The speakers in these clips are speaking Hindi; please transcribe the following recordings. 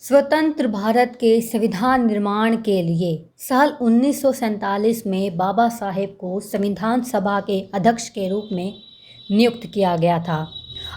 स्वतंत्र भारत के संविधान निर्माण के लिए साल 1947 में बाबा साहेब को संविधान सभा के अध्यक्ष के रूप में नियुक्त किया गया था।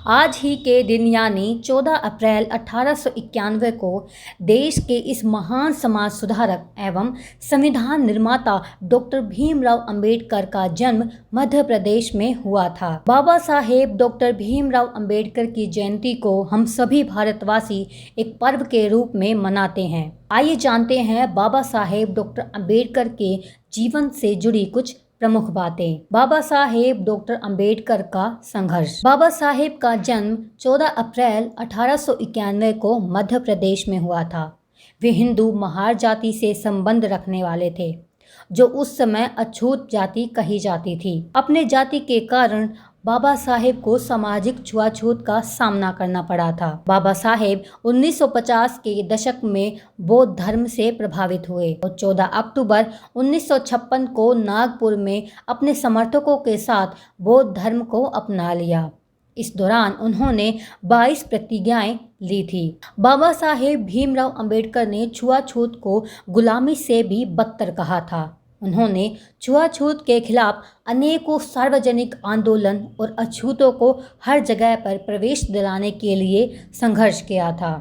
आज ही के दिन यानी 14 अप्रैल 1891 को देश के इस महान समाज सुधारक एवं संविधान निर्माता डॉक्टर भीमराव अंबेडकर का जन्म मध्य प्रदेश में हुआ था। बाबा साहेब डॉक्टर भीमराव अंबेडकर की जयंती को हम सभी भारतवासी एक पर्व के रूप में मनाते हैं। आइए जानते हैं बाबा साहेब डॉक्टर अंबेडकर के जीवन से जुड़ी कुछ प्रमुख बातें। बाबा साहेब डॉक्टर अंबेडकर का संघर्ष। बाबा साहेब का जन्म 14 अप्रैल 1891 को मध्य प्रदेश में हुआ था। वे हिंदू महार जाति से संबंध रखने वाले थे, जो उस समय अछूत जाति कही जाती थी। अपने जाति के कारण बाबा साहेब को सामाजिक छुआछूत का सामना करना पड़ा था। बाबा साहेब 1950 के दशक में बौद्ध धर्म से प्रभावित हुए और 14 अक्टूबर 1956 को नागपुर में अपने समर्थकों के साथ बौद्ध धर्म को अपना लिया। इस दौरान उन्होंने 22 प्रतिज्ञाएं ली थी। बाबा साहेब भीमराव अंबेडकर ने छुआछूत को गुलामी से भी बदतर कहा था। उन्होंने छुआछूत के खिलाफ अनेकों सार्वजनिक आंदोलन और अछूतों को हर जगह पर प्रवेश दिलाने के लिए संघर्ष किया था।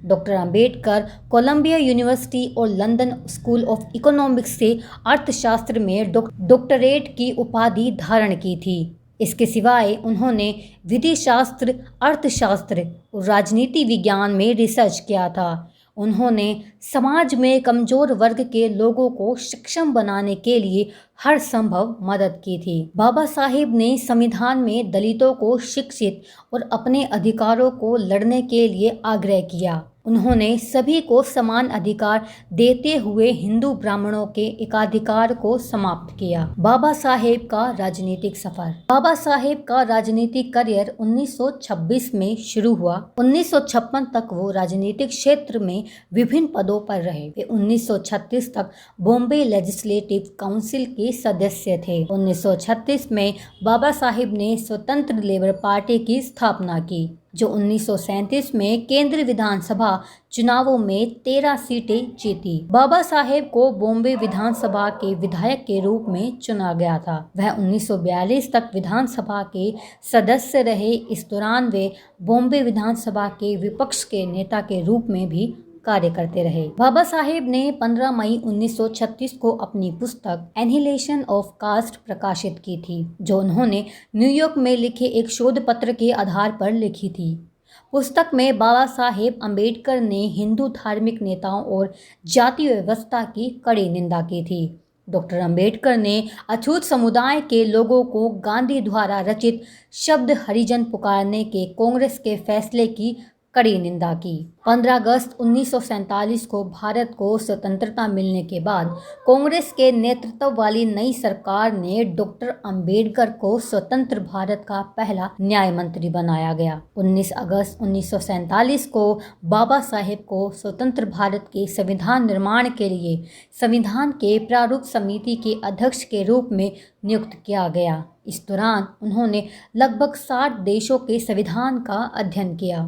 डॉक्टर अंबेडकर कोलंबिया यूनिवर्सिटी और लंदन स्कूल ऑफ इकोनॉमिक्स से अर्थशास्त्र में डॉक्टरेट की उपाधि धारण की थी। इसके सिवाय उन्होंने विधि शास्त्र, अर्थशास्त्र और राजनीति विज्ञान में रिसर्च किया था। उन्होंने समाज में कमजोर वर्ग के लोगों को सक्षम बनाने के लिए हर संभव मदद की थी। बाबा साहेब ने संविधान में दलितों को शिक्षित और अपने अधिकारों को लड़ने के लिए आग्रह किया। उन्होंने सभी को समान अधिकार देते हुए हिंदू ब्राह्मणों के एकाधिकार को समाप्त किया। बाबा साहेब का राजनीतिक सफर। बाबा साहेब का राजनीतिक करियर 1926 में शुरू हुआ। 1956 तक वो राजनीतिक क्षेत्र में विभिन्न पदों पर रहे। वे 1936 तक बॉम्बे लेजिस्लेटिव काउंसिल के सदस्य थे। 1936 में बाबा साहेब ने स्वतंत्र लेबर पार्टी की स्थापना की, जो 1937 में केंद्रीय विधानसभा चुनावों में 13 सीटें जीती। बाबा साहेब को बॉम्बे विधानसभा के विधायक के रूप में चुना गया था। वह 1942 तक विधानसभा के सदस्य रहे। इस दौरान वे बॉम्बे विधानसभा के विपक्ष के नेता के रूप में भी कार्य करते रहे। बाबा साहेब ने 15 मई 1936 को अपनी पुस्तक एनिहिलेशन ऑफ कास्ट प्रकाशित की थी, जो उन्होंने न्यूयॉर्क में लिखे एक शोध पत्र के आधार पर लिखी थी। पुस्तक में बाबा साहेब अंबेडकर ने हिंदू धार्मिक नेताओं और जाति व्यवस्था की कड़ी निंदा की थी। डॉक्टर अंबेडकर ने अछूत समुदाय के लोगों को गांधी द्वारा रचित शब्द हरिजन पुकारने के कांग्रेस के फैसले की कड़ी निंदा की। 15 अगस्त 1947 को भारत को स्वतंत्रता मिलने के बाद कांग्रेस के नेतृत्व वाली नई सरकार ने डॉक्टर अंबेडकर को स्वतंत्र भारत का पहला न्याय मंत्री बनाया गया। 19 अगस्त 1947 को बाबा साहेब को स्वतंत्र भारत के संविधान निर्माण के लिए संविधान के प्रारूप समिति के अध्यक्ष के रूप में नियुक्त किया गया। इस दौरान उन्होंने लगभग 60 देशों के संविधान का अध्ययन किया।